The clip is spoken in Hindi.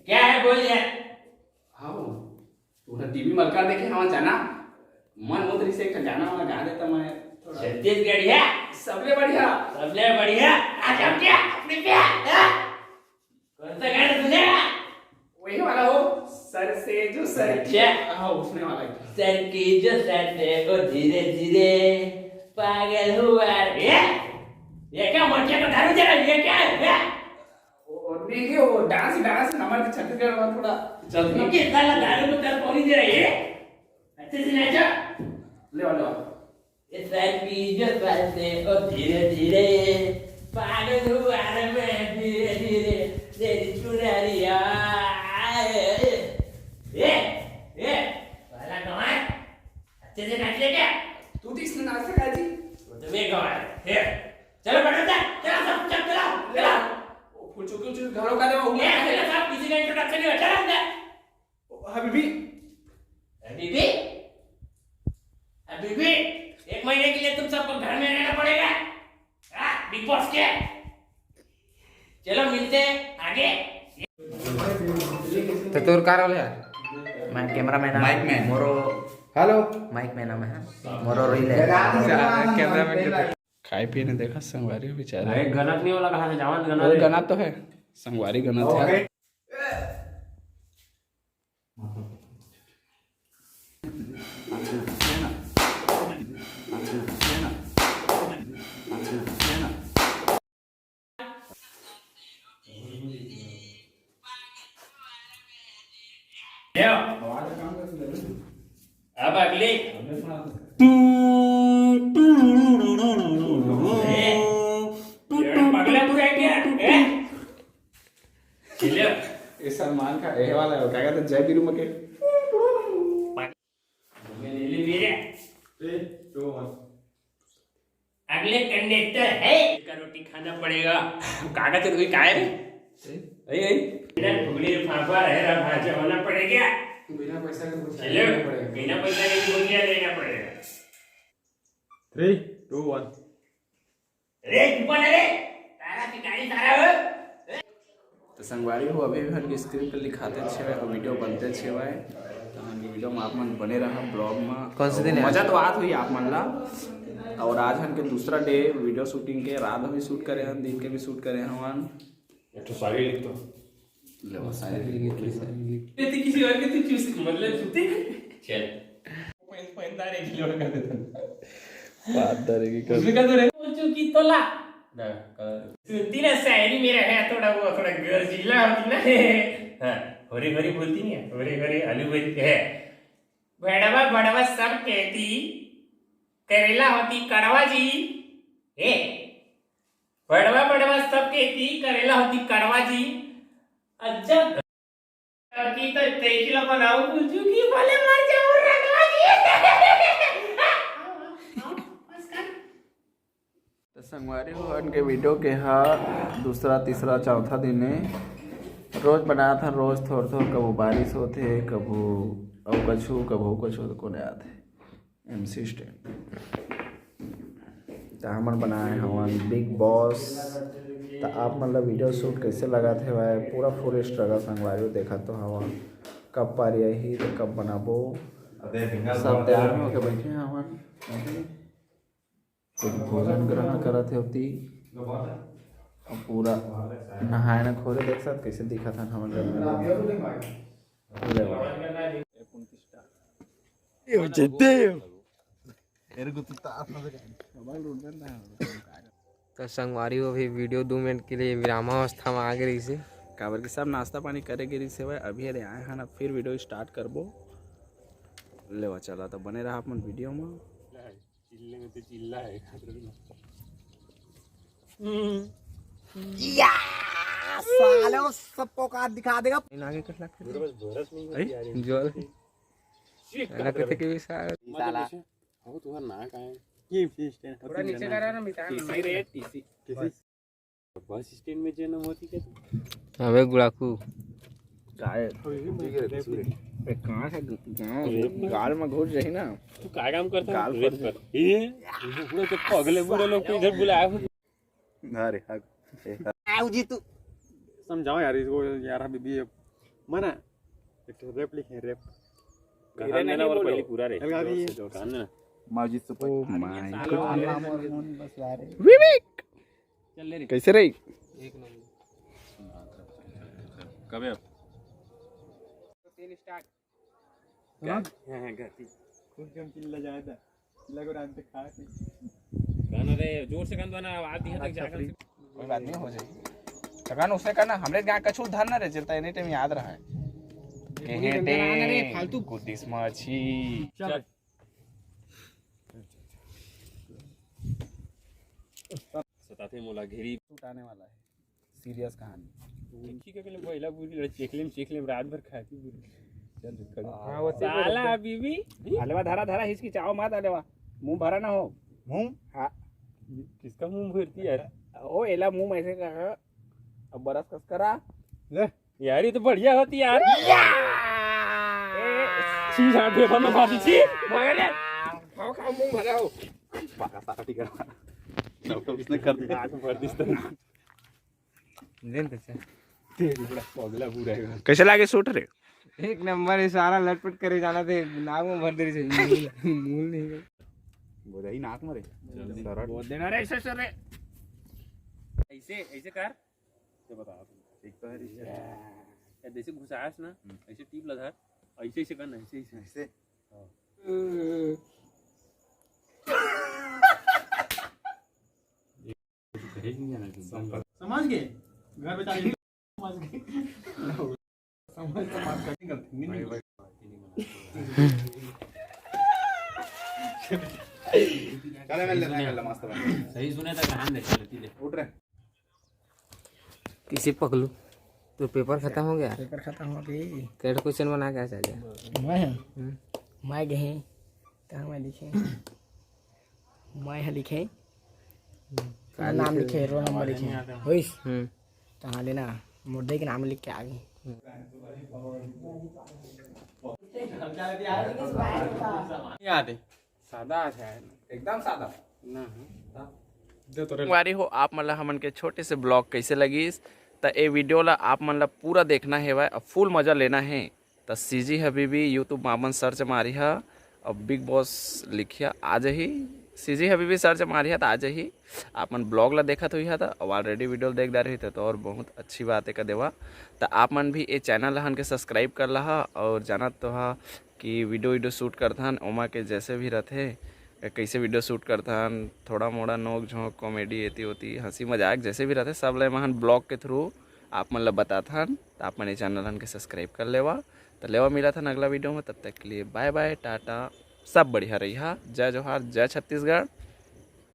क्या है बोल यार। हाँ तूने टीवी मलका देखे हाँ जाना मन मुद्री से एक गाना वाला गा देता मैं थोड़ा छत्तीसगढ़ है सबले बढ़िया आज हम क्या अपने क्या कौन सा गाना सुनेगा? वही वाला हो सर से जो सर अच्छा। हाँ उसने वाला सर की जो सर से वो धीरे धीरे पागल हुआ ये क्या मटिया का दारू जरा ये क्या है और देखिए वो डांस डांस हमारे छत्तीसगढ़ में थोड़ा चलती है कि साला दारू को कर पौनी दे रही है अच्छे से नाचो ले वाला ये सर की जो सर से वो धीरे धीरे पागल हुआ रे मैं धीरे धीरे तेरी चुनरिया ये वाला कौन अच्छे से नाच ले क्या तू तो इसने नाच सका जी तो मैं कौन है चलो बैठो जा चलो सब चलो चलो फुल चुकी घरों का दे वो ये चलो सब किसी का इंट्रोडक्शन नहीं चलो अंदर हबीबी हबीबी एक महीने के लिए तुम सबको घर में रहना पड़ेगा बिग बॉस के चलो मिलते हैं आगे तो तोर कार वाले यार मैं कैमरामैन माइक मैन मोरो हेलो माइक मैन है मोरो रील है कैमरामैन के खाए पिए ने देखा संगवारी बेचारा अरे गलत नहीं वाला कहां से जावन गना तो है संगवारी गना था अब अगली पगला पूरा क्या ये सलमान का ये वाला है क्या कहते हैं जय वीरू मके ले ले मेरे अगले कंडक्टर है का रोटी खाना पड़ेगा कागज तो कोई काय रे बिना ठुगली फाफा है रा भाजा होना पड़ेगा बिना पैसा के कुछ चलो बिना पैसा के बुनिया लेना पड़ेगा 3, 2, 1 रे चुप रे तारा की गाड़ी तारा हो तो संगवारी हो अभी भी हन स्क्रिप्ट लिखाते छे और वीडियो बनते छे भाई तो हन वीडियो में आप मन बने रहा ब्लॉग में कौन से दिन है? मजा तो आत हुई आप मन ला और आज हन के दूसरा डे वीडियो शूटिंग के रात में भी शूट करे हन दिन के भी शूट करे हन एक तो सारी लिख तो ले वो सारे ये किसी और के तू चूस मतलब सुते चल पैंदारे किलो का देता बात डरेगी कर उसमें का तो रे चुकी तोला ना सुनती ना शायरी मेरा है थोड़ा गर्जिला होती ना हां हरी हरी बोलती नहीं है हरी हरी आलू बोलती है बड़वा बड़वा सब कहती करेला होती कड़वा जी ए बड़वा बड़वा सब कहती करेला होती कड़वा जी अच्छा की तो तेजीला बनाओ पूछू की भले मर जाओ रगवा जी तो संगवारी हो हन के वीडियो के हा दूसरा तीसरा चौथा दिन है रोज बनाया था रोज थोड़ा थोड़ा कबू बारिश होते कबू औ कछु कबू कछु तो कोने आते MC स्टैंड तो हमन बनाए हवन बिग बॉस तो आप मतलब वीडियो शूट कैसे लगा थे भाई पूरा फुल स्ट्रगल संगवारी देखा तो हवा कब पारी आई तो कब बनाबो सब तैयार में होके बैठे हवन कुछ भोजन ग्रहण करत होती और पूरा नहाए न खोले देख सकते कैसे दिखा था हमारे तो संगवारी हो भी वीडियो 2 मिनट के लिए विरामावस्था में आ गई से काबर के सब नाश्ता पानी करे गिरी से भाई अभी अरे आए हैं ना फिर वीडियो स्टार्ट करबो लेवा चला तो बने रहा अपन वीडियो में चिल्ले में तो चिल्ला है या साले सबको का दिखा देगा इन आगे कट लग बस नहीं जो ना कहते कि साला हो तुम्हारा ना का है ये स्टैंड थोड़ा नीचे करा ना मिटा टीसी रे टीसी बस स्टैंड में जन्म होती क्या अबे गुड़ाकू गाय कहाँ से गाल में घुस रही ना तू क्या काम करता गाल है ये पूरे तो अगले बुरे लोग को इधर बुलाया हो अरे आओ जी तू समझाओ यार इसको यार अभी भी mana itu rap लिखे rap गाना देना और पहले पूरा रे लगा भी गाना ना माजी सुपर माय विवेक चल ले रे कैसे रही एक नंबर कब है 3 स्टार्ट हां गाती कौन कौन चिल्ला जाता चिल्ला को रात तक खा गाना रे जोर से गाना ना आवाज दी तक जाकर कोई बात नहीं हो जाएगी थकान उससे करना हमरे गांव कछु धरना रे चलता एनी टाइम याद रहा है फालतू गुद्दिस मछी चल सताते मोला घेरी टूटाने वाला है सीरियस कहानी देखी के लिए पहिला पूरी चेक लेम रात भर खाती पूरी चल खड़ा हां वो साला बीबी हलवा धारा धारा हिचकी चाओ मत हलवा मुंह भरा ना हो मुंह हां किसका मुंह भरती यार ओ एला मुंह ऐसे कर अब बरस कस करा यार ये तो बढ़िया होती यार छी हां पे बना मारी छी मगर खाओ खाओ मुंह भरा हो पाका साटी कर इसने कर दिया आंख भर दिस लेन तो तेरी बड़ा पगला पूरा है कैसे लागे सूट रे एक नंबर है सारा लटपट करे जाना थे नाक में भर दे रही मूल नहीं गई बोदई नाक मरे सरट बोल देना रे ऐसे रे ऐसे ऐसे कर तो बता एक तो है जैसे घुसास ना ऐसे टीप लगा ऐसे ऐसे करना ऐसे ऐसे समझ गए घर में चालीस समझ गए समझ चले मिल मस्त सही सुने तक ध्यान दे चलती ले उठ रे किसी पकड़ू तो पेपर खत्म हो गया पेपर खत्म हो गई कैट क्वेश्चन बना के चल जा मैं गए कहाँ मैं लिखे मैं लिखे नाम लिखे रोल नंबर लिखे होइस कहाँ लेना मुर्दे के नाम लिख के आ गई याद है सादा है एकदम सादा ना वारी हो आप मतलब हमन के छोटे से ब्लॉग कैसे लगिस तो ये वीडियो ला आप मतलब पूरा देखना है वह फुल मजा लेना है तो सीजी हबीबी यूट्यूब मामन सर्च मारी है और बिग बॉस लिखिया आज ही सीजी हबीबी सर्च मारी है तो आज ही आप मन ब्लॉग ला देखा तो था और ऑलरेडी वीडियो देख रहे थे तो और बहुत अच्छी बात है का देवा तो आप मन भी ये चैनल हन के सब्सक्राइब कर ला और जानत तो हा कि वीडियो शूट करथन ओमा के जैसे भी रहते कैसे वीडियो शूट करथन थोड़ा मोड़ा नोक झोंक कॉमेडी एती होती हंसी मजाक जैसे भी रहते सब ले महन ब्लॉग के थ्रू आप मन ला बताथन तो आप मन ये चैनल हन के सब्सक्राइब कर लेवा तो लेवा मिला था अगला वीडियो में तब तक के लिए बाय बाय टाटा सब बढ़िया रही जय जोहार जय छत्तीसगढ़।